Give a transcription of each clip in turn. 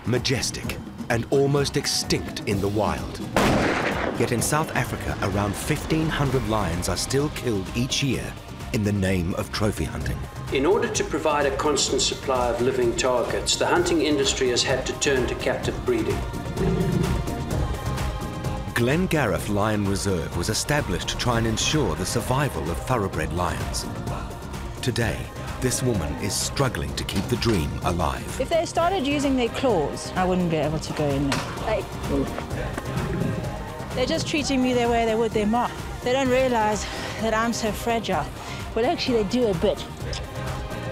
majestic, and almost extinct in the wild. Yet in South Africa, around 1,500 lions are still killed each year in the name of trophy hunting. In order to provide a constant supply of living targets, the hunting industry has had to turn to captive breeding. Glengarriff Lion Reserve was established to try and ensure the survival of thoroughbred lions. Today, this woman is struggling to keep the dream alive. If they started using their claws, I wouldn't be able to go in there. They're just treating me the way they would their mom. They don't realize that I'm so fragile. Well, actually, they do a bit.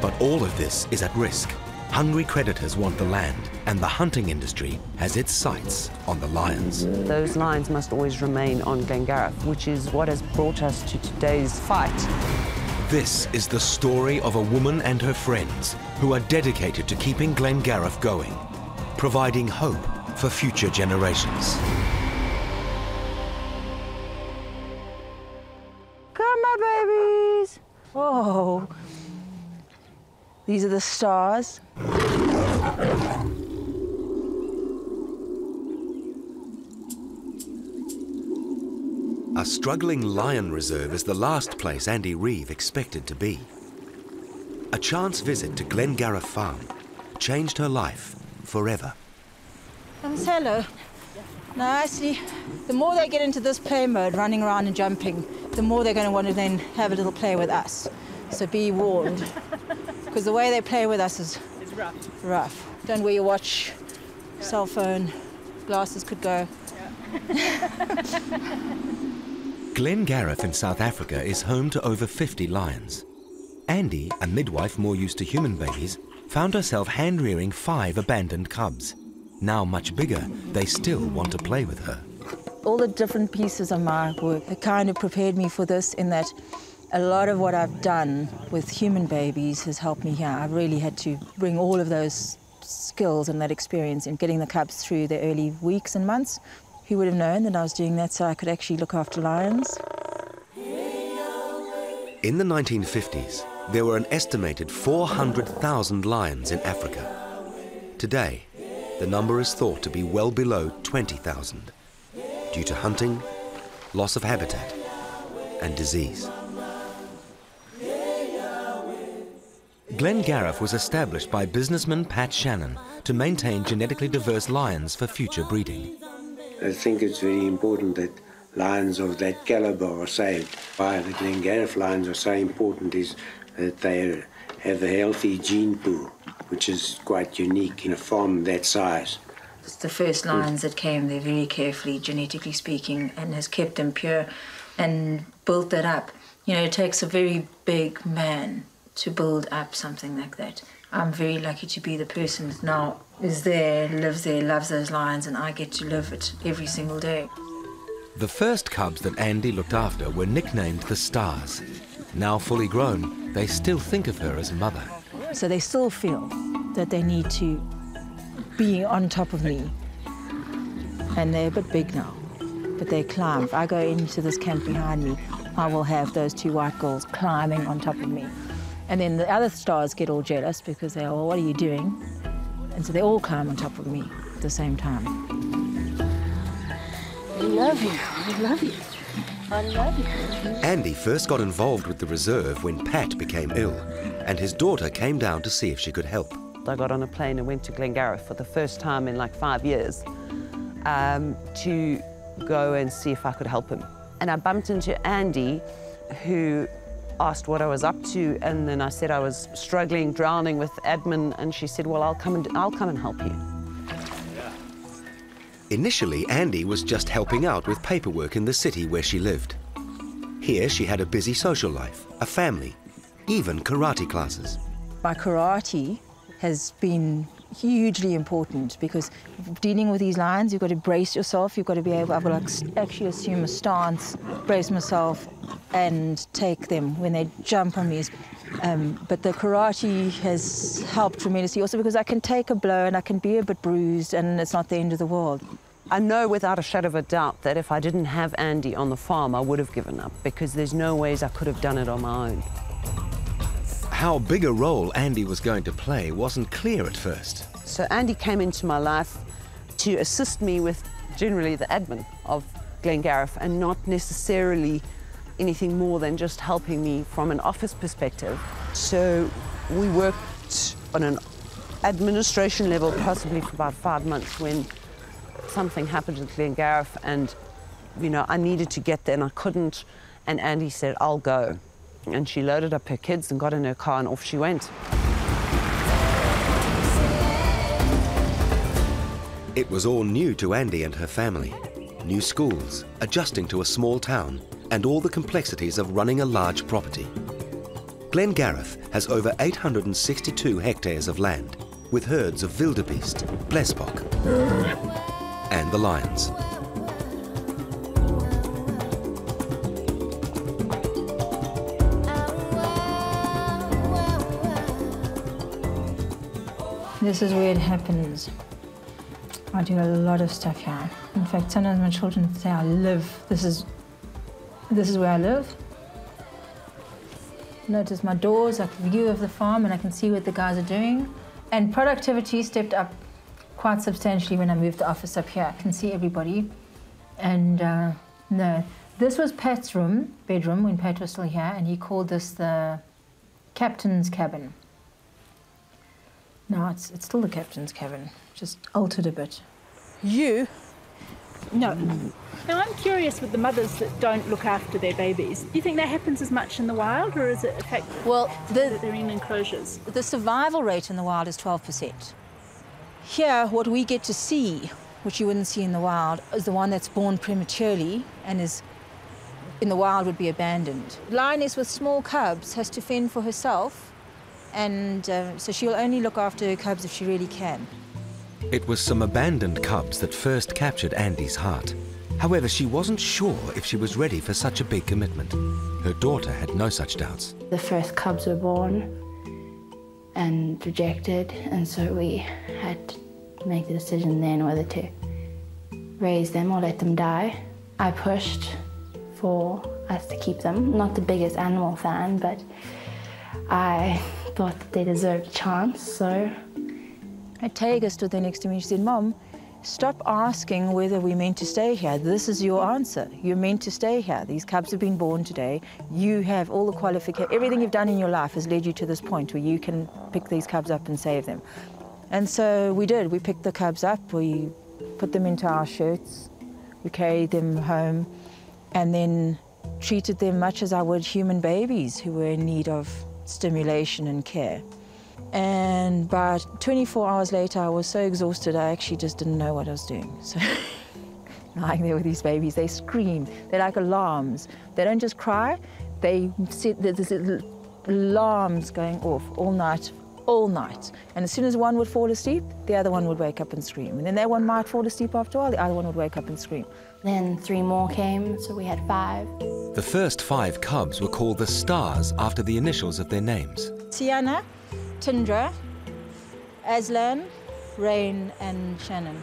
But all of this is at risk. Hungry predators want the land, and the hunting industry has its sights on the lions. Those lions must always remain on Glengarriff, which is what has brought us to today's fight. This is the story of a woman and her friends who are dedicated to keeping Glengarriff going, providing hope for future generations. Come, my babies. Whoa. These are the stars. A struggling lion reserve is the last place Andy Reeve expected to be. A chance visit to Glengarriff Farm changed her life forever. Hello. Nicely. The more they get into this play mode, running around and jumping, the more they're going to want to then have a little play with us. So be warned. Because the way they play with us is rough. Don't wear your watch, cell phone, glasses could go. Glengarriff in South Africa is home to over 50 lions. Andy, a midwife more used to human babies, found herself hand-rearing 5 abandoned cubs. Now much bigger, they still want to play with her. All the different pieces of my work, it kind of prepared me for this in that a lot of what I've done with human babies has helped me here. I've really had to bring all of those skills and that experience in getting the cubs through the early weeks and months. Who would have known that I was doing that so I could actually look after lions? In the 1950s, there were an estimated 400,000 lions in Africa. Today, the number is thought to be well below 20,000 due to hunting, loss of habitat, and disease. Glengarriff was established by businessman Pat Shannon to maintain genetically diverse lions for future breeding. I think it's very important that lions of that caliber are saved. Why the Glengarriff lions are so important is that they have a healthy gene pool, which is quite unique in a farm that size. It's the first lions that came there very carefully, genetically speaking, and has kept them pure and built that up. You know, it takes a very big man to build up something like that. I'm very lucky to be the person that now is there, lives there, loves those lions, and I get to live it every single day. The first cubs that Andy looked after were nicknamed the Stars. Now fully grown, they still think of her as mother. So they still feel that they need to be on top of me. And they're a bit big now, but they climb. If I go into this camp behind me, I will have those 2 white girls climbing on top of me. And then the other stars get all jealous because they're, well, what are you doing? And so they all climb on top of me at the same time. I love you, I love you, I love you. Andy first got involved with the reserve when Pat became ill, and his daughter came down to see if she could help. I got on a plane and went to Glengarriff for the first time in like 5 years to go and see if I could help him. And I bumped into Andy, who asked what I was up to, and then I said I was struggling, drowning with admin, and she said, well, I'll come and help you. Initially, Andy was just helping out with paperwork in the city where she lived. Here, she had a busy social life, a family, even karate classes. My karate has been hugely important because dealing with these lions, you've got to brace yourself, you've got to be able, I've got to actually assume a stance, brace myself, and take them when they jump on me. But the karate has helped tremendously also because I can take a blow and I can be a bit bruised and it's not the end of the world. I know without a shadow of a doubt that if I didn't have Andy on the farm, I would have given up because there's no ways I could have done it on my own. How big a role Andy was going to play wasn't clear at first. So Andy came into my life to assist me with generally the admin of Glengariff and not necessarily anything more than just helping me from an office perspective. So we worked on an administration level possibly for about 5 months when something happened at Glengariff and, you know, I needed to get there and I couldn't. And Andy said, I'll go. And she loaded up her kids and got in her car and off she went. It was all new to Andy and her family. New schools, adjusting to a small town, and all the complexities of running a large property. Glengariff has over 862 hectares of land, with herds of wildebeest, blesbok, and the lions. This is where it happens. I do a lot of stuff here. In fact, sometimes my children say I live. This is where I live. Notice my doors, like a view of the farm, and I can see what the guys are doing. And productivity stepped up quite substantially when I moved the office up here. I can see everybody. And no, this was Pat's bedroom, when Pat was still here, and he called this the captain's cabin. No, it's still the captain's cabin, just altered a bit. No. Now, I'm curious with the mothers that don't look after their babies. Do you think that happens as much in the wild, or is it a fact that they're in enclosures? The survival rate in the wild is 12%. Here, what we get to see, which you wouldn't see in the wild, is the one that's born prematurely and is in the wild would be abandoned. Lioness with small cubs has to fend for herself, and so she'll only look after her cubs if she really can. It was some abandoned cubs that first captured Andy's heart. However, she wasn't sure if she was ready for such a big commitment. Her daughter had no such doubts. The first cubs were born and rejected, and so we had to make the decision then whether to raise them or let them die. I pushed for us to keep them. Not the biggest animal fan, but I thought that they deserved a chance, so. Tega stood there next to me. She said, Mom, stop asking whether we're meant to stay here. This is your answer. You're meant to stay here. These cubs have been born today. You have all the qualifications. Everything you've done in your life has led you to this point where you can pick these cubs up and save them. And so we did. We picked the cubs up. We put them into our shirts. We carried them home and then treated them much as I would human babies who were in need of stimulation and care. And about 24 hours later, I was so exhausted, I actually just didn't know what I was doing. So lying there with these babies, they scream. They're like alarms. They don't just cry, they sit, there's alarms going off all night. And as soon as one would fall asleep, the other one would wake up and scream. And then that one might fall asleep after a while, the other one would wake up and scream. Then 3 more came, so we had 5. The first 5 cubs were called the Stars after the initials of their names. Tiana, Tundra, Aslan, Rain, and Shannon.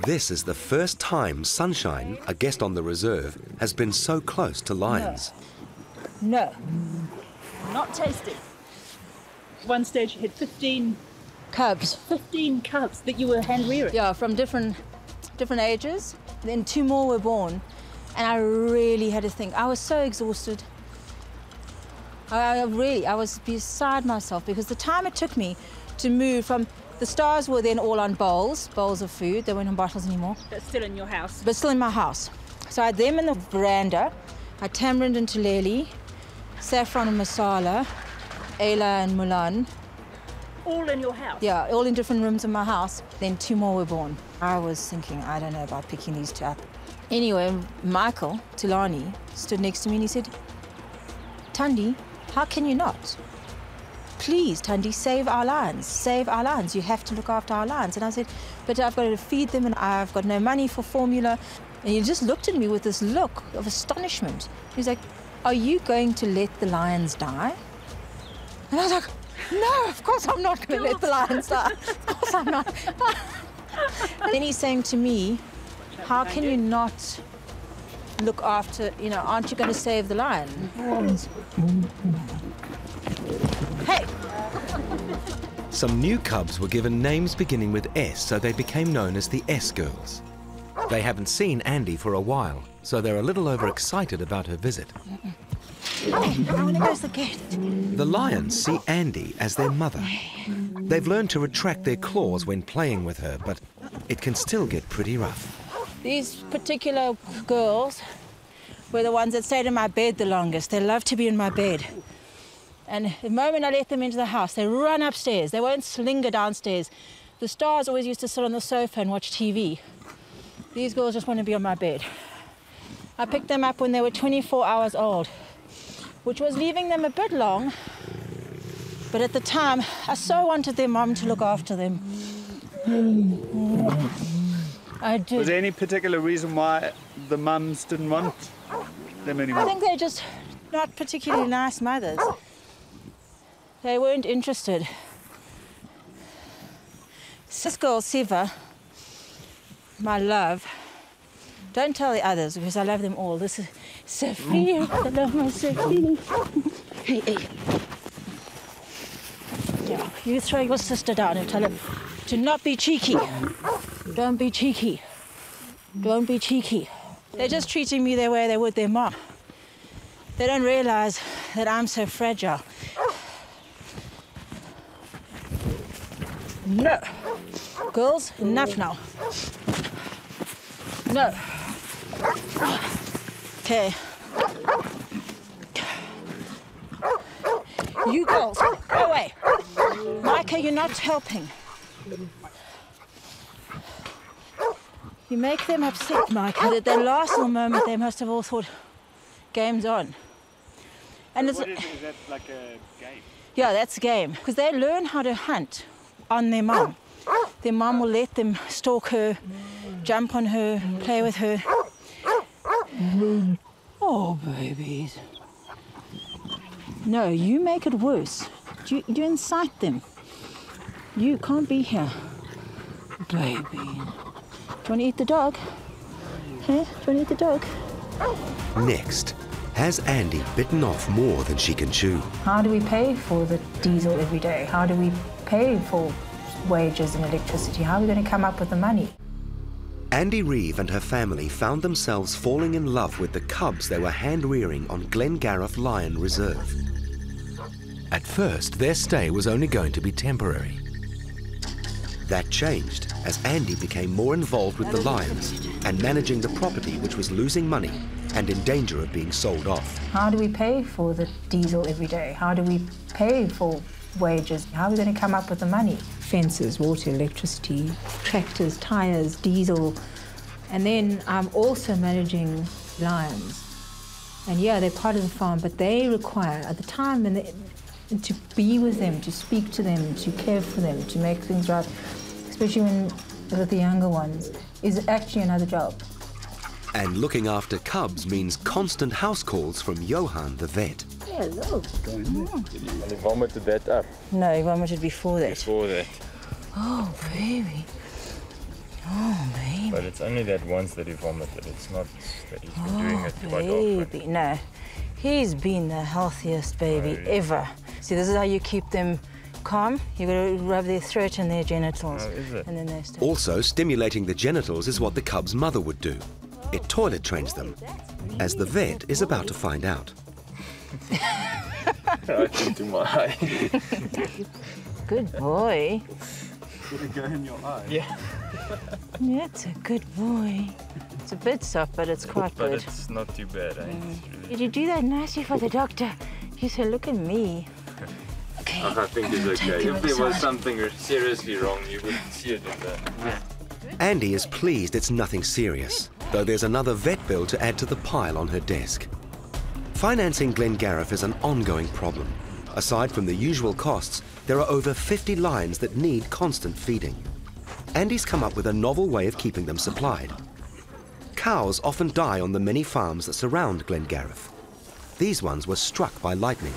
This is the first time Sunshine, a guest on the reserve, has been so close to lions. No. Not tasty. One stage you had 15 Cubs. 15 cubs that you were hand rearing. Yeah, from different ages. Then 2 more were born. And I really had to think. I was so exhausted. I was beside myself because the time it took me to move from, the Stars were then all on bowls of food. They weren't on bottles anymore. But still in your house. But still in my house. So I had them in the veranda. I had Tamarind and Tuleli, Saffron and Masala, Ayla and Mulan. All in your house? Yeah, all in different rooms in my house. Then 2 more were born. I was thinking, I don't know about picking these 2 up. Anyway, Michael Tilani stood next to me and he said, Thandi, how can you not? Please, Thandi, save our lions. Save our lions. You have to look after our lions. And I said, but I've got to feed them and I've got no money for formula. And he just looked at me with this look of astonishment. He's like, are you going to let the lions die? And I was like, no, of course I'm not going to let the lions die. Of course I'm not. And then he's saying to me, how can you not look after, you know, aren't you going to save the lion? Hey! Some new cubs were given names beginning with S, so they became known as the S Girls. They haven't seen Andy for a while, so they're a little overexcited about her visit. Oh, I want to go to the gate. The lions see Andy as their mother. They've learned to retract their claws when playing with her, but it can still get pretty rough. These particular girls were the ones that stayed in my bed the longest. They love to be in my bed. And the moment I let them into the house, they run upstairs. They won't slinger downstairs. The stars always used to sit on the sofa and watch TV. These girls just want to be on my bed. I picked them up when they were 24 hours old, which was leaving them a bit long. But at the time, I so wanted their mom to look after them. I did. Was there any particular reason why the mums didn't want them anymore? I think they're just not particularly nice mothers. They weren't interested. This girl, Siva, my love, don't tell the others because I love them all. This is Sophia. I love my Sophia. Hey, hey. Yeah, you throw your sister down and tell her to not be cheeky. Don't be cheeky. Don't be cheeky. They're just treating me the way they would their mom. They don't realize that I'm so fragile. No. Girls, enough now. No. Okay. You girls, go away. Micah, you're not helping. You make them upset, Micah. At their last little moment, they must have all thought, game's on. And What is that like a game? Yeah, that's a game. Because they learn how to hunt on their mom. Their mom will let them stalk her, jump on her, play with her. Oh, babies. No, you make it worse. You incite them. You can't be here. Baby. Do you want to eat the dog? Huh? Do you want to eat the dog? Next, has Andy bitten off more than she can chew? How do we pay for the diesel every day? How do we pay for wages and electricity? How are we going to come up with the money? Andy Reeve and her family found themselves falling in love with the cubs they were hand-rearing on Glengarriff Lion Reserve. At first, their stay was only going to be temporary. That changed as Andy became more involved with the lions and managing the property which was losing money and in danger of being sold off. How do we pay for the diesel every day? How do we pay for wages? How are we going to come up with the money? Fences, water, electricity, tractors, tyres, diesel. And then I'm also managing lions. And yeah, they're part of the farm, but they require, at the time, to be with them, to speak to them, to care for them, to make things right, especially with the younger ones, is actually another job. And looking after cubs means constant house calls from Johan the vet. Hello. He vomited that up. No, he vomited before that. Before that. Oh, baby. Oh, baby. But it's only that once that he vomited. It's not that he's been doing it quite often. Baby. No, he's been the healthiest baby ever. See, this is how you keep them calm. You've got to rub their throat and their genitals. Oh, is it? And then they stay. Also, stimulating the genitals is what the cub's mother would do. It toilet trains them, as the vet is about to find out. Right into my eye. Good boy. Did it go in your eye? Yeah. Yeah, it's a good boy. It's a bit soft, but it's quite But good. it's not too bad, eh? It's really... Did you do that nicely for the doctor? You said, look at me. Okay. I think he's okay. If there was something seriously wrong, you would see it in there. Andy is pleased it's nothing serious, though there's another vet bill to add to the pile on her desk. Financing Glengarriff is an ongoing problem. Aside from the usual costs, there are over 50 lions that need constant feeding. Andy's come up with a novel way of keeping them supplied. Cows often die on the many farms that surround Glengarriff. These ones were struck by lightning.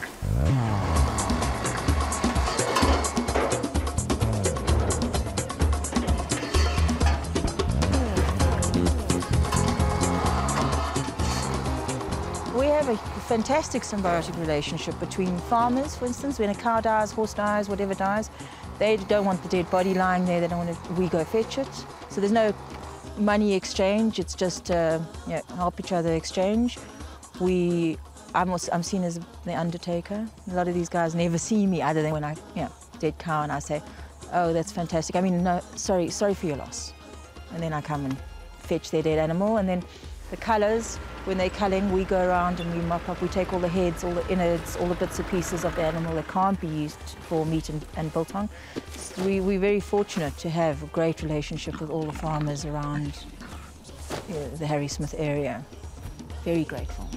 fantastic symbiotic relationship between farmers, for instance. When a cow dies, horse dies, whatever dies, they don't want the dead body lying there. They don't want to, we go fetch it. So there's no money exchange. It's just help each other exchange. I'm seen as the undertaker. A lot of these guys never see me other than when I, dead cow, and I say, oh, that's fantastic. I mean, no, sorry for your loss. And then I come and fetch their dead animal, and then the colours, when they're culling, we go around and we mop up, we take all the heads, all the innards, all the bits and pieces of the animal that can't be used for meat and biltong. We're very fortunate to have a great relationship with all the farmers around the Harry Smith area. Very grateful.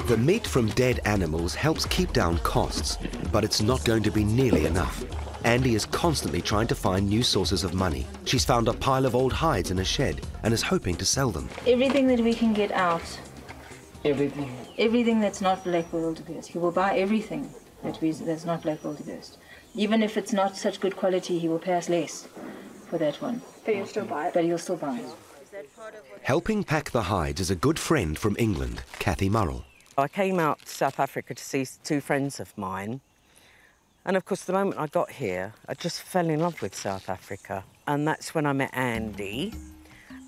The meat from dead animals helps keep down costs, but it's not going to be nearly enough. Andy is constantly trying to find new sources of money. She's found a pile of old hides in a shed and is hoping to sell them. Everything that we can get out. Everything? Everything that's not black wildebeest. He will buy everything that's not black wildebeest. Even if it's not such good quality, he will pay us less for that one. But you'll still buy it? But he'll still buy it. Helping pack the hides is a good friend from England, Kathy Murrell. I came out to South Africa to see two friends of mine. And of course, the moment I got here, I just fell in love with South Africa. And that's when I met Andy.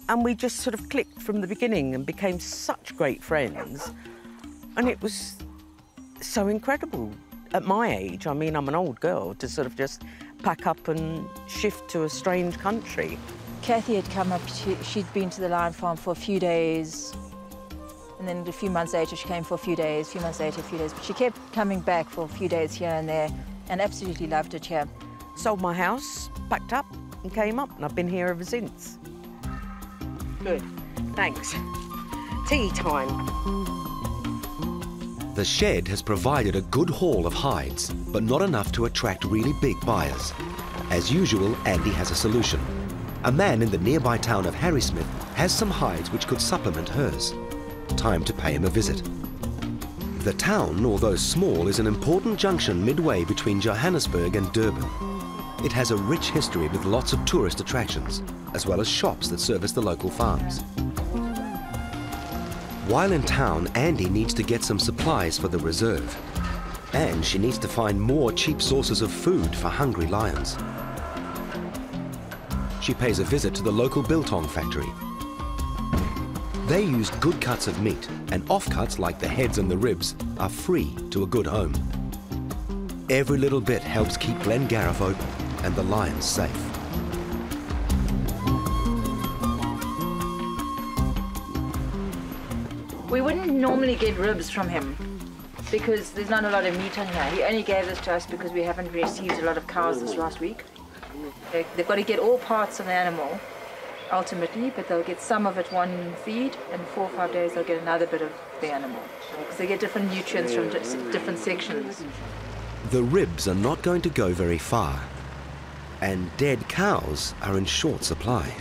And we just sort of clicked from the beginning and became such great friends. And it was so incredible. At my age, I mean, I'm an old girl, to sort of just pack up and shift to a strange country. Kathy had come up, she'd been to the lion farm for a few days. And then a few months later, she came for a few days, a few months later, a few days. But she kept coming back for a few days here and there, and absolutely loved it here. Sold my house, packed up and came up, and I've been here ever since. Good, thanks. Tea time. The shed has provided a good haul of hides, but not enough to attract really big buyers. As usual, Andy has a solution. A man in the nearby town of Harrismith has some hides which could supplement hers. Time to pay him a visit. The town, although small, is an important junction midway between Johannesburg and Durban. It has a rich history with lots of tourist attractions, as well as shops that service the local farms. While in town, Andy needs to get some supplies for the reserve. And she needs to find more cheap sources of food for hungry lions. She pays a visit to the local biltong factory. They use good cuts of meat, and offcuts like the heads and the ribs are free to a good home. Every little bit helps keep Glengariff open and the lions safe. We wouldn't normally get ribs from him because there's not a lot of meat on here. He only gave this to us because we haven't received a lot of cows this last week. They've got to get all parts of the animal ultimately, but they'll get some of it one feed, and in 4 or 5 days they'll get another bit of the animal because they get different nutrients from different sections. The ribs are not going to go very far, and dead cows are in short supply.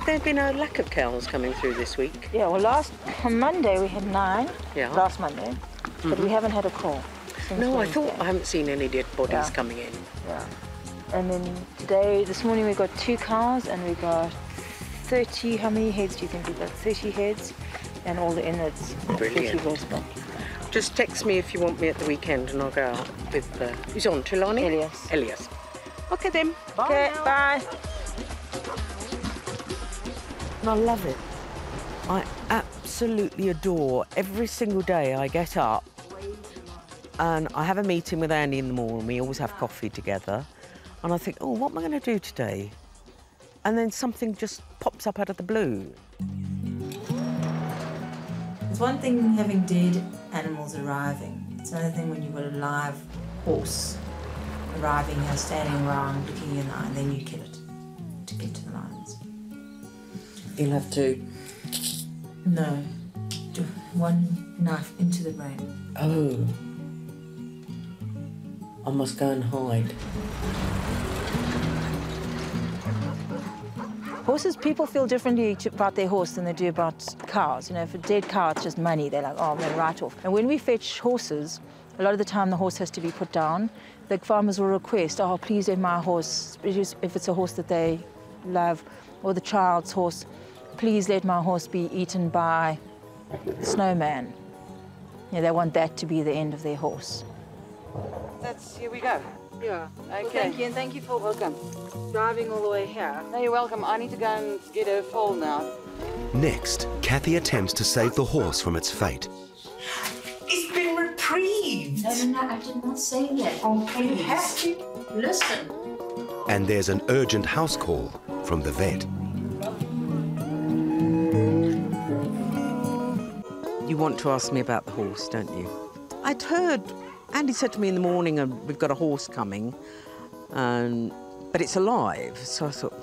There's been a lack of cows coming through this week. Yeah, well, on Monday we had 9, last Monday, but we haven't had a call. No, I haven't seen any dead bodies coming in. Yeah. And then this morning we got 2 cows and we got 30, how many heads do you think we got? 30 heads and all the innards. Brilliant. Just text me if you want me at the weekend and I'll go out with, who's on, Trelawney? Elias. Elias. Okay then, bye. Okay, bye. And I love it. I absolutely adore every single day I get up and I have a meeting with Andy in the morning. We always have coffee together. And I think, oh, what am I going to do today? And then something just pops up out of the blue. It's one thing having dead animals arriving. It's another thing when you've got a live horse arriving here, standing around, looking in the eye, and then you kill it to get to the lions. You'll have to... No. One knife into the brain. Oh. I must go and hide. Horses, people feel differently about their horse than they do about cows. You know, if a dead cow, it's just money. They're like, oh, I'm going to write off. And when we fetch horses, a lot of the time the horse has to be put down. The farmers will request, oh, please let my horse, if it's a horse that they love, or the child's horse, please let my horse be eaten by the snowman. Yeah, they want that to be the end of their horse. Here we go. Yeah, okay. Well, thank you, and thank you for driving all the way here. No, you're welcome. I need to go and get her foal now. Next, Kathy attempts to save the horse from its fate. It's been reprieved. No, I did not say that. Oh, please. You have to listen. And there's an urgent house call from the vet. You want to ask me about the horse, don't you? I'd heard, Andy said to me in the morning, we've got a horse coming, but it's alive. So I thought,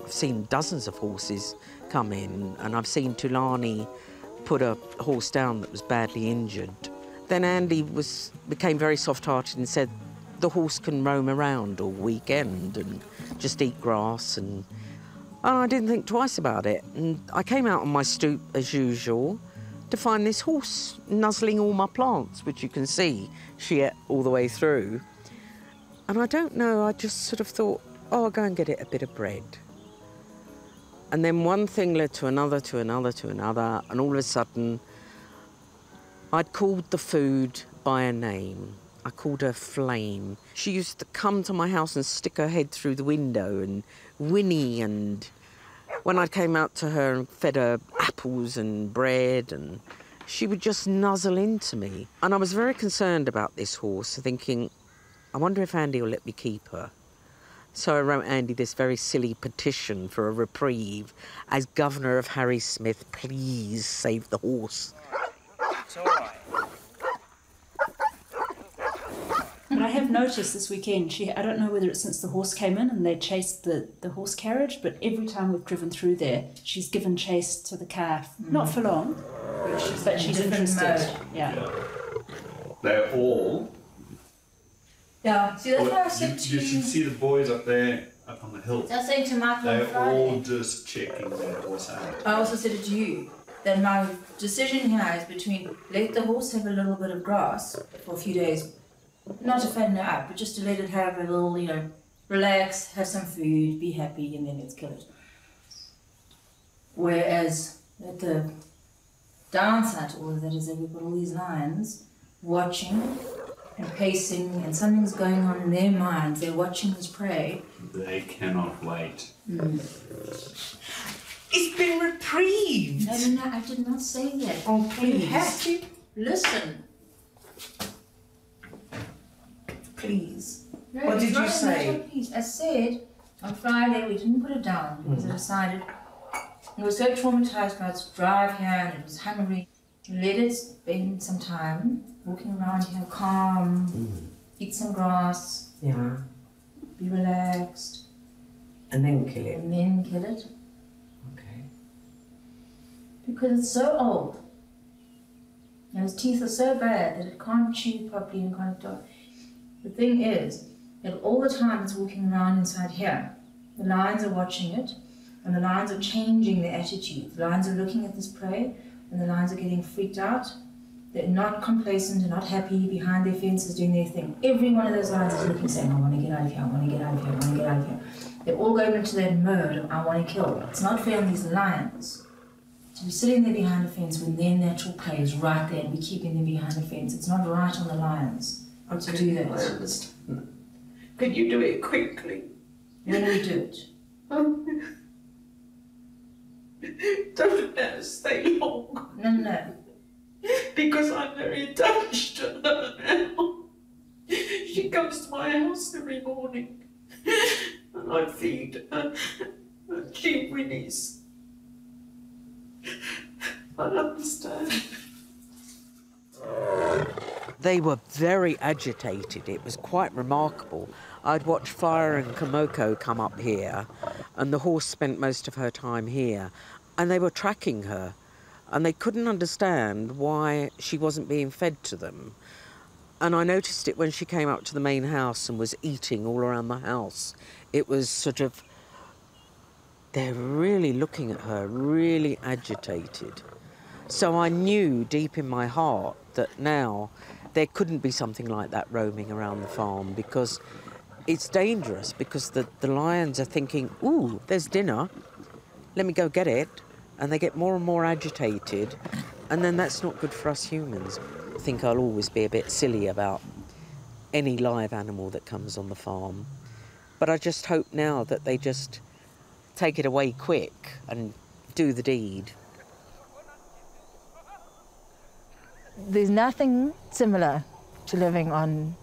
I've seen dozens of horses come in, and I've seen Tulani put a horse down that was badly injured. Then Andy became very soft-hearted and said the horse can roam around all weekend and just eat grass, and I didn't think twice about it. And I came out on my stoop as usual to find this horse nuzzling all my plants, which you can see she ate all the way through. And I don't know, I just sort of thought, oh, I'll go and get it a bit of bread. And then one thing led to another, to another, to another, and all of a sudden, I'd called the food by a name. I called her Flame. She used to come to my house and stick her head through the window and whinny, and when I came out to her and fed her apples and bread, and she would just nuzzle into me. And I was very concerned about this horse, thinking, I wonder if Andy will let me keep her. So I wrote Andy this very silly petition for a reprieve. As Governor of Harrismith, please save the horse. It's all right. But I have noticed this weekend, I don't know whether it's since the horse came in and they chased the horse carriage, but every time we've driven through there, she's given chase to the calf. Not for long, but she's interested. Yeah. They're all... Yeah, see, that's why I said to you should see the boys up there, up on the hill. I was saying to Michael on They're Friday. all just checking their horse out. I also said it to you, that my decision here is between let the horse have a little bit of grass for a few days, not to fatten it up, but just to let it have a little, relax, have some food, be happy, and then let's kill it. Whereas at the downside to all of that is that we've got all these lions watching and pacing, and something's going on in their minds. They're watching this prey. They cannot wait. It's been reprieved. No, I did not say that. Oh, please. You have to listen. Please. No, What did it's you not a say? matter of please. I said on Friday we didn't put it down because I decided it was so traumatized by its drive here and it was hungry. Let it spend some time walking around here calm, eat some grass, Yeah. be relaxed, And then kill it. and then kill it. Okay. Because it's so old. And its teeth are so bad that it can't chew properly and can't talk. The thing is that all the time it's walking around inside here, the lions are watching it, and the lions are changing their attitude. The lions are looking at this prey, and the lions are getting freaked out. They're not complacent, they're not happy, behind their fences doing their thing. Every one of those lions is looking, saying, I want to get out of here, I want to get out of here, I want to get out of here. They're all going into that mode of, I want to kill. It's not fair on these lions to be sitting there behind a fence when their natural prey is right there and be keeping them behind the fence. It's not right on the lions to do that. I understand. Could you do it quickly? When do we do it? Don't let us stay long. No. Because I'm very attached to her now. She comes to my house every morning and I feed her and she whinnies. I understand. They were very agitated. It was quite remarkable. I'd watched Fire and Komoko come up here, and the horse spent most of her time here, and they were tracking her, and they couldn't understand why she wasn't being fed to them. And I noticed it when she came up to the main house and was eating all around the house. It was sort of, they're really looking at her, really agitated. So I knew deep in my heart that now there couldn't be something like that roaming around the farm, because it's dangerous, because the lions are thinking, ooh, there's dinner, let me go get it. And they get more and more agitated. And then that's not good for us humans. I think I'll always be a bit silly about any live animal that comes on the farm. But I just hope now that they just take it away quick and do the deed. There's nothing similar to living on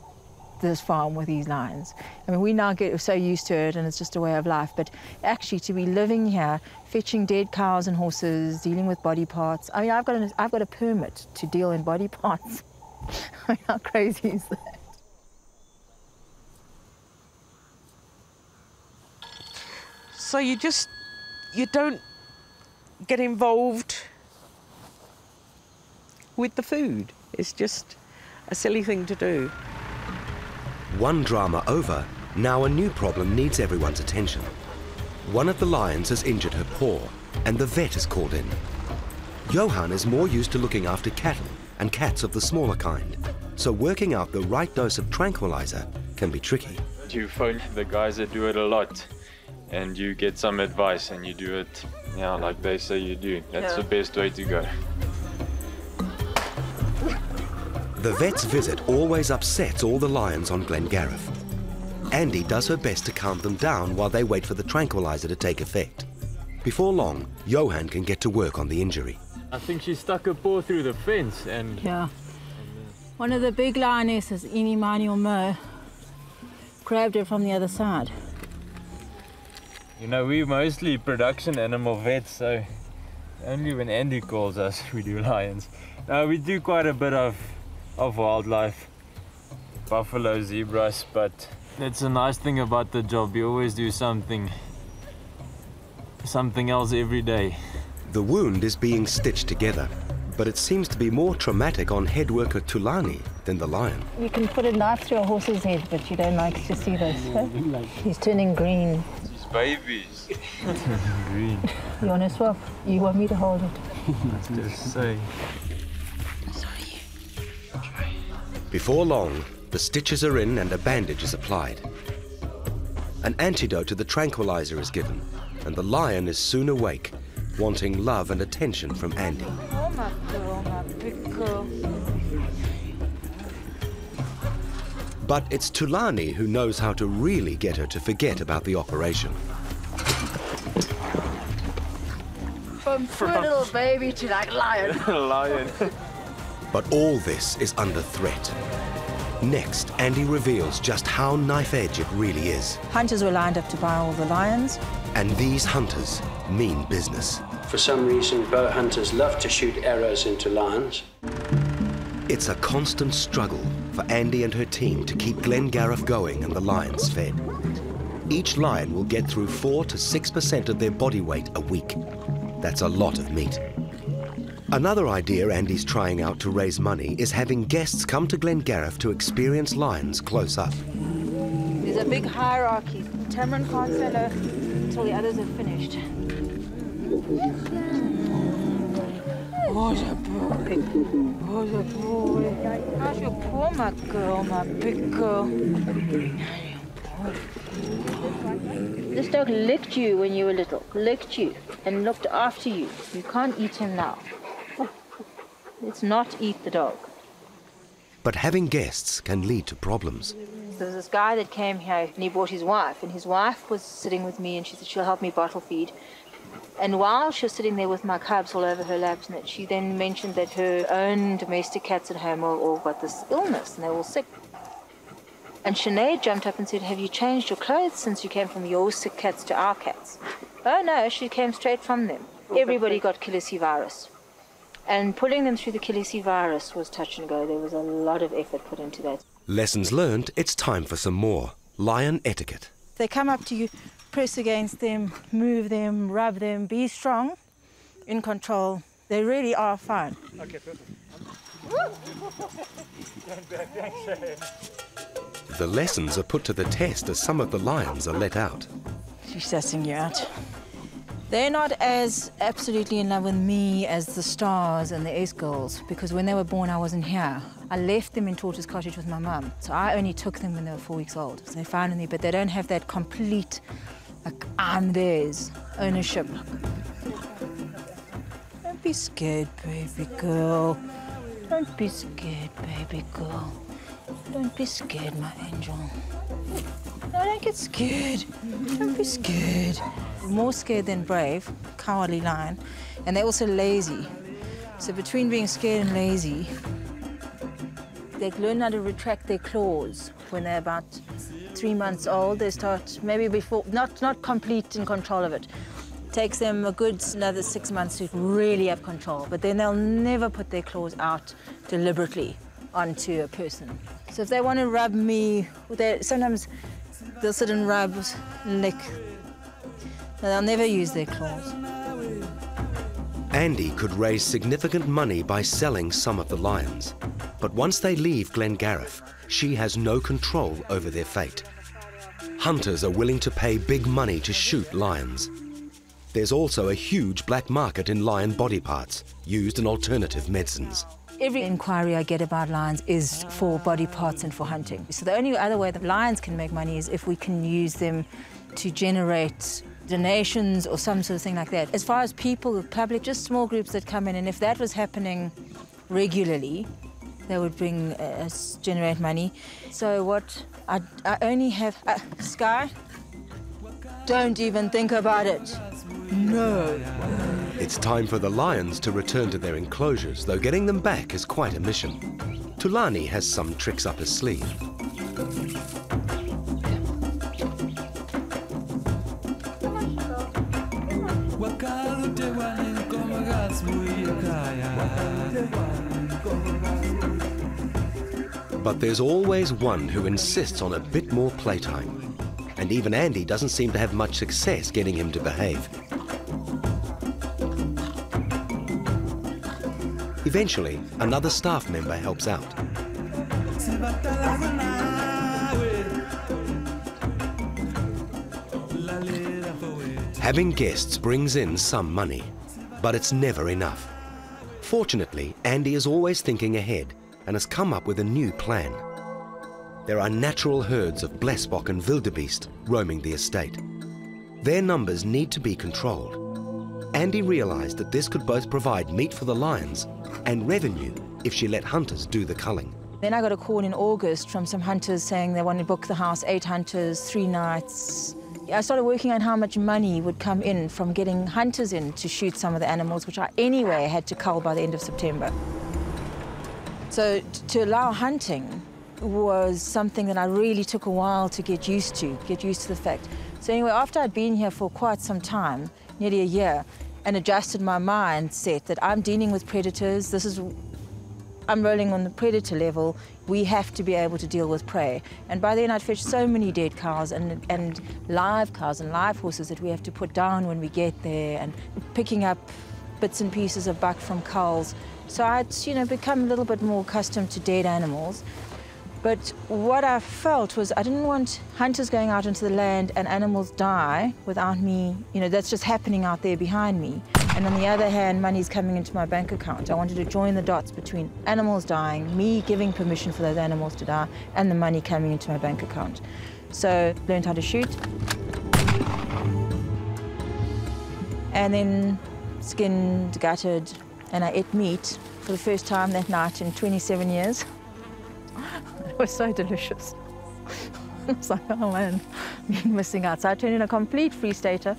this farm with these lions. I mean, we now get so used to it and it's just a way of life, but actually to be living here, fetching dead cows and horses, dealing with body parts. I mean, I've got a permit to deal in body parts. I mean, how crazy is that? So you don't get involved with the food. It's just a silly thing to do. One drama over, now a new problem needs everyone's attention. One of the lions has injured her paw, and the vet is called in. Johan is more used to looking after cattle and cats of the smaller kind, so working out the right dose of tranquilizer can be tricky. You phone the guys that do it a lot, and you get some advice, and you do it, like they say you do. That's the best way to go. The vet's visit always upsets all the lions on Glengariff. Andy does her best to calm them down while they wait for the tranquilizer to take effect. Before long, Johan can get to work on the injury. I think she stuck her paw through the fence and... Yeah. One of the big lionesses, Eenie, Miney or Mo, grabbed her from the other side. You know, we're mostly production animal vets, so only when Andy calls us we do lions. We do quite a bit of wildlife, buffalo, zebras, but that's a nice thing about the job. You always do something else every day. The wound is being stitched together, but it seems to be more traumatic on head worker Thulani than the lion. You can put a knife through a horse's head, but you don't like to see this. Huh? He's turning green. It's babies. Green. You want to swap? You want me to hold it? Just say. Before long, the stitches are in and a bandage is applied. An antidote to the tranquilizer is given, and the lion is soon awake, wanting love and attention from Andy. Oh, my girl, my big girl. But it's Thulani who knows how to really get her to forget about the operation. From poor little baby to like lion. Lion. But all this is under threat. Next, Andy reveals just how knife-edge it really is. Hunters were lined up to buy all the lions. And these hunters mean business. For some reason, bow hunters love to shoot arrows into lions. It's a constant struggle for Andy and her team to keep Glengariff going and the lions fed. Each lion will get through 4 to 6% of their body weight a week. That's a lot of meat. Another idea Andy's trying out to raise money is having guests come to Glengariff to experience lions close up. There's a big hierarchy. Tamarin can't say no until the others have finished. Oh, the boy. Oh, the boy. How's your paw, my girl, my big girl? This dog licked you when you were little, licked you and looked after you. You can't eat him now. Let's not eat the dog. But having guests can lead to problems. There was this guy that came here and he brought his wife, and his wife was sitting with me and she said she'll help me bottle feed. And while she was sitting there with my cubs all over her laps, and she then mentioned that her own domestic cats at home all got this illness and they're all sick. And Sinead jumped up and said, have you changed your clothes since you came from your sick cats to our cats? Oh no, she came straight from them. Everybody got Kilisi virus. And pulling them through the Kilisi virus was touch and go. There was a lot of effort put into that. Lessons learned, it's time for some more lion etiquette. They come up to you, press against them, move them, rub them, be strong, in control. They really are fun. Okay, perfect. The lessons are put to the test as some of the lions are let out. She's sussing you out. They're not as absolutely in love with me as the Stars and the S-Girls, because when they were born, I wasn't here. I left them in Tortoise Cottage with my mum, so I only took them when they were 4 weeks old. So they're fine with me, but they don't have that complete, like, I'm theirs, ownership. be scared, baby girl. Don't be scared, baby girl. Don't be scared, my angel. No, don't get scared. Don't be scared. More scared than brave, cowardly lion, and they're also lazy. So between being scared and lazy, they learn how to retract their claws when they're about 3 months old. They start, maybe before, not complete in control of it. Takes them a good another 6 months to really have control, but then they'll never put their claws out deliberately onto a person. So if they want to rub me, sometimes they'll sit and rub, lick. They'll never use their claws. Andy could raise significant money by selling some of the lions. But once they leave Glengarriff, she has no control over their fate. Hunters are willing to pay big money to shoot lions. There's also a huge black market in lion body parts, used in alternative medicines. Every inquiry I get about lions is for body parts and for hunting. So the only other way that lions can make money is if we can use them to generate donations or some sort of thing like that. As far as people, the public, just small groups that come in, and if that was happening regularly, they would generate money. So what I only have, Sky, don't even think about it. No. It's time for the lions to return to their enclosures, though getting them back is quite a mission. Tulani has some tricks up his sleeve. But there's always one who insists on a bit more playtime. And even Andy doesn't seem to have much success getting him to behave. Eventually, another staff member helps out. Having guests brings in some money, but it's never enough. Fortunately, Andy is always thinking ahead and has come up with a new plan. There are natural herds of blesbok and wildebeest roaming the estate. Their numbers need to be controlled. Andy realized that this could both provide meat for the lions and revenue if she let hunters do the culling. Then I got a call in August from some hunters saying they want to book the house, 8 hunters, 3 nights. I started working on how much money would come in from getting hunters in to shoot some of the animals, which I anyway had to cull by the end of September. So to allow hunting was something that I really took a while to get used to the fact. So anyway, after I'd been here for quite some time, nearly a year, and adjusted my mindset that I'm dealing with predators, I'm rolling on the predator level, we have to be able to deal with prey. And by then I'd fished so many dead cows and live cows and live horses that we have to put down when we get there, and picking up bits and pieces of buck from culls. So I'd become a little bit more accustomed to dead animals. But what I felt was I didn't want hunters going out into the land and animals die without me, that's just happening out there behind me. And on the other hand, money's coming into my bank account. I wanted to join the dots between animals dying, me giving permission for those animals to die, and the money coming into my bank account. So learned how to shoot. And then skinned, gutted, and I ate meat for the first time that night in 27 years. It was so delicious. I was like, oh man, I'm missing out. So I turned in a complete free stater,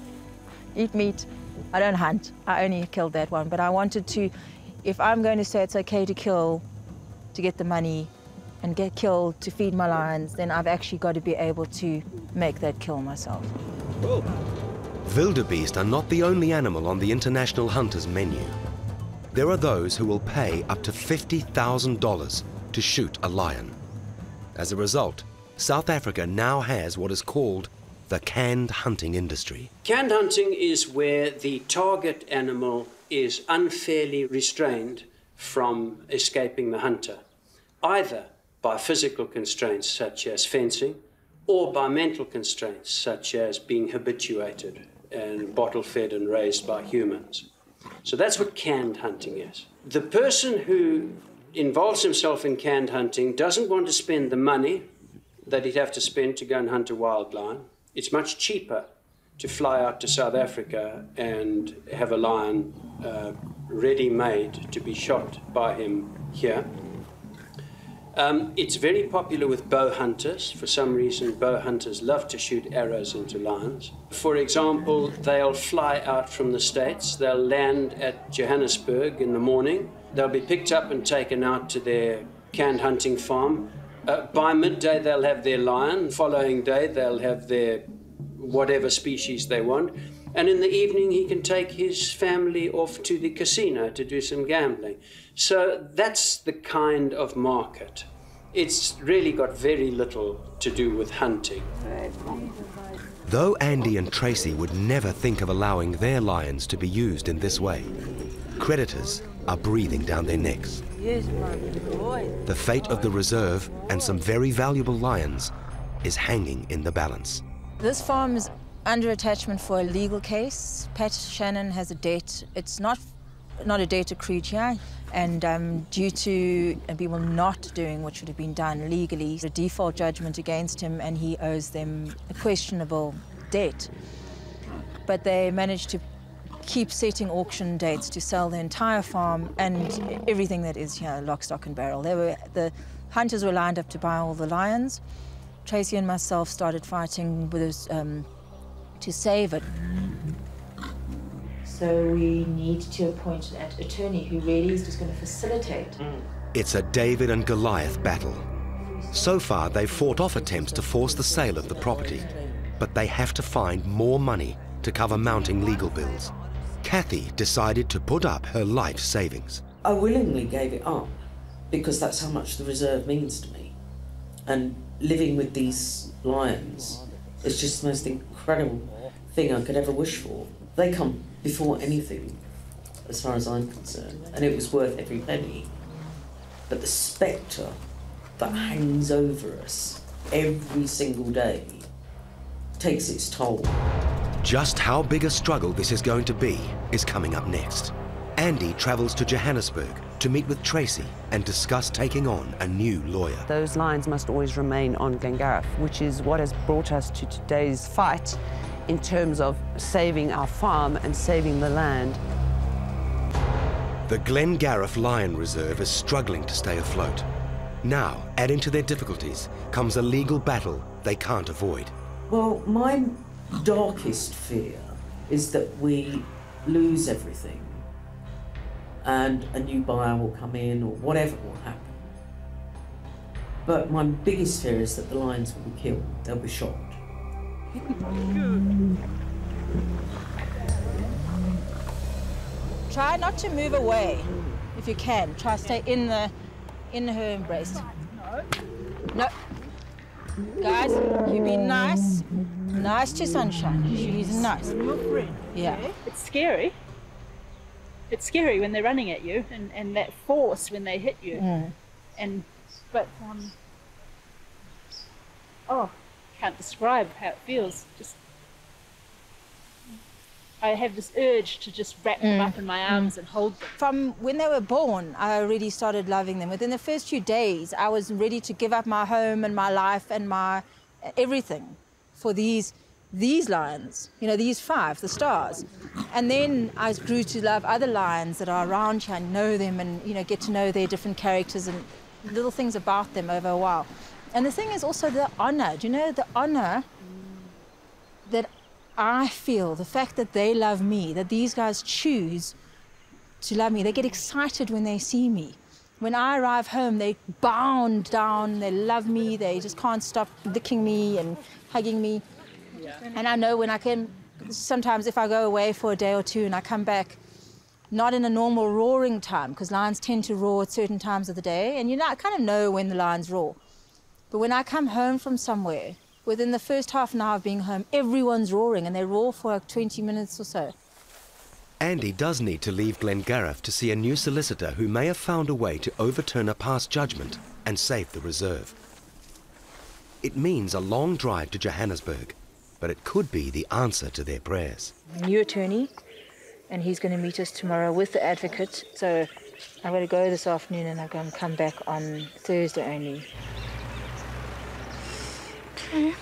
eat meat. I don't hunt, I only killed that one. But I wanted to, if I'm going to say it's okay to kill, to get the money, and get killed to feed my lions, then I've actually got to be able to make that kill myself. Wildebeest are not the only animal on the International Hunters menu. There are those who will pay up to $50,000 to shoot a lion. As a result, South Africa now has what is called the canned hunting industry. Canned hunting is where the target animal is unfairly restrained from escaping the hunter, either by physical constraints such as fencing, or by mental constraints such as being habituated and bottle-fed and raised by humans. So that's what canned hunting is. The person who involves himself in canned hunting doesn't want to spend the money that he'd have to spend to go and hunt a wild lion. It's much cheaper to fly out to South Africa and have a lion ready-made to be shot by him here. It's very popular with bow hunters. For some reason, bow hunters love to shoot arrows into lions. For example, they'll fly out from the States. They'll land at Johannesburg in the morning. They'll be picked up and taken out to their canned hunting farm. By midday, they'll have their lion. Following day, they'll have their whatever species they want. And in the evening, he can take his family off to the casino to do some gambling. So that's the kind of market. It's really got very little to do with hunting. Though Andy and Tracy would never think of allowing their lions to be used in this way, creditors are breathing down their necks. The fate of the reserve and some very valuable lions is hanging in the balance. This farm is under attachment for a legal case. Pat Shannon has a debt. It's not a debt accrued here, and due to people not doing what should have been done legally, a default judgment against him, and he owes them a questionable debt. But they managed to keep setting auction dates to sell the entire farm and everything that is here, lock, stock and barrel. The hunters were lined up to buy all the lions. Tracy and myself started fighting with us, to save it. So we need to appoint an attorney who really is just going to facilitate. It's a David and Goliath battle. So far, they've fought off attempts to force the sale of the property, but they have to find more money to cover mounting legal bills. Kathy decided to put up her life savings. I willingly gave it up because that's how much the reserve means to me. And living with these lions is just the most incredible thing I could ever wish for. They come before anything, as far as I'm concerned, and it was worth every penny. But the spectre that hangs over us every single day takes its toll. Just how big a struggle this is going to be is coming up next. Andy travels to Johannesburg to meet with Tracy and discuss taking on a new lawyer. Those lions must always remain on Glengariff, which is what has brought us to today's fight in terms of saving our farm and saving the land. The Glengariff Lion Reserve is struggling to stay afloat. Now, adding to their difficulties, comes a legal battle they can't avoid. Well, my darkest fear is that we lose everything and a new buyer will come in or whatever will happen. But my biggest fear is that the lions will be killed, they'll be shot. Try not to move away if you can. Try to stay in her embrace. No. Guys, you be nice. Nice to Sunshine. She's nice. Yeah. It's scary. It's scary when they're running at you and that force when they hit you. But can't describe how it feels. Just I have this urge to just wrap them up in my arms and hold them. From when they were born, I already started loving them. Within the first few days, I was ready to give up my home and my life and my everything for these lions, you know, these 5, the stars. And then I grew to love other lions that are around here and know them and, you know, get to know their different characters and little things about them over a while. And the thing is also the honor. Do you know the honor that I feel, the fact that they love me, that these guys choose to love me. They get excited when they see me. When I arrive home, they bound down, they love me, they just can't stop licking me and hugging me. And I know when I can, sometimes if I go away for a day or two and I come back, not in a normal roaring time, because lions tend to roar at certain times of the day, and you know, I kind of know when the lions roar. But when I come home from somewhere, within the first half an hour of being home, everyone's roaring, and they roar for like 20 minutes or so. Andy does need to leave Glengariff to see a new solicitor who may have found a way to overturn a past judgment and save the reserve. It means a long drive to Johannesburg, but it could be the answer to their prayers. A new attorney, and he's going to meet us tomorrow with the advocate. So I'm going to go this afternoon and I'm going to come back on Thursday only. Okay,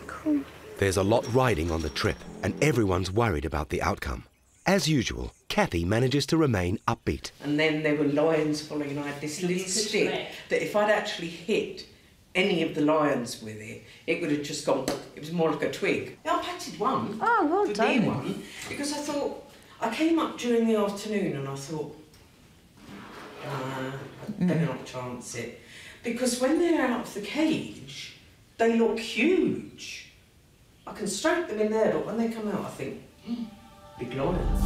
cool. There's a lot riding on the trip, and everyone's worried about the outcome. As usual, Kathy manages to remain upbeat. And then there were lions following, and I had this little stick that if I'd actually hit any of the lions with it, it would have just gone, it was more like a twig. I patted one. Oh, well done. One, because I thought, I came up during the afternoon and I thought, I better not chance it. Because when they're out of the cage, they look huge. I can stroke them in there, but when they come out, I think, big lions.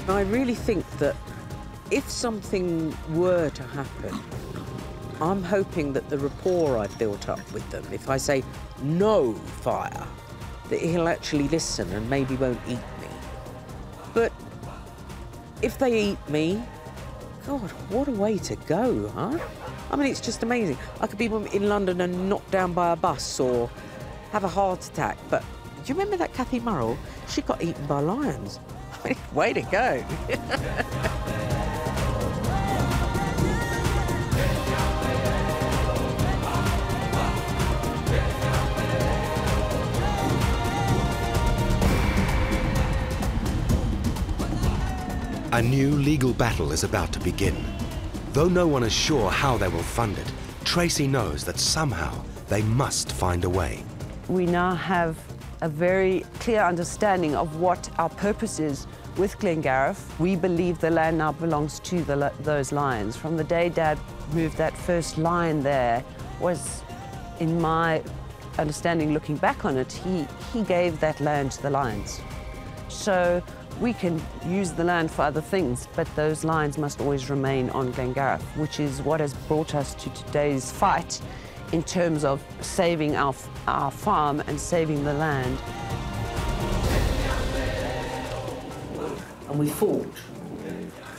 I really think that if something were to happen, I'm hoping that the rapport I've built up with them, if I say no fire, that he'll actually listen and maybe won't eat me. But if they eat me, God, what a way to go, huh? I mean, it's just amazing. I could be in London and knocked down by a bus or have a heart attack, but do you remember that Kathy Murrell? She got eaten by lions. Way to go. A new legal battle is about to begin. Though no one is sure how they will fund it, Tracy knows that somehow they must find a way. We now have a very clear understanding of what our purpose is with Glengariff. We believe the land now belongs to those lions. From the day Dad moved that first lion there was, in my understanding, looking back on it, he gave that land to the lions. So we can use the land for other things, but those lions must always remain on Glengariff, which is what has brought us to today's fight in terms of saving our farm and saving the land. And we fought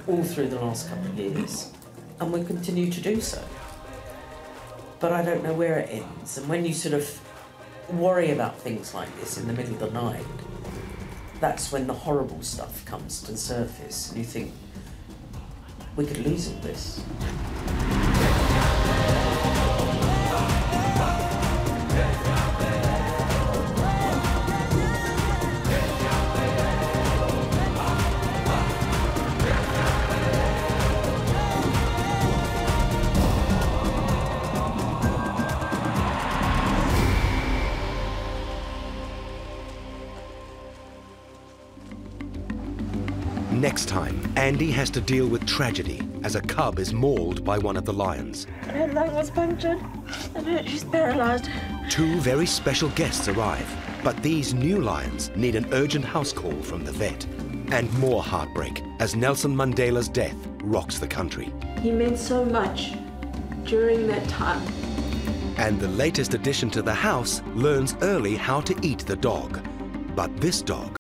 all through the last couple of years, and we continue to do so. But I don't know where it ends, and when you sort of worry about things like this in the middle of the night, that's when the horrible stuff comes to the surface, and you think, we could lose all this. Next time, Andy has to deal with tragedy as a cub is mauled by one of the lions. Her lung was punctured and she's paralysed. Two very special guests arrive, but these new lions need an urgent house call from the vet. And more heartbreak as Nelson Mandela's death rocks the country. He meant so much during that time. And the latest addition to the house learns early how to eat the dog. But this dog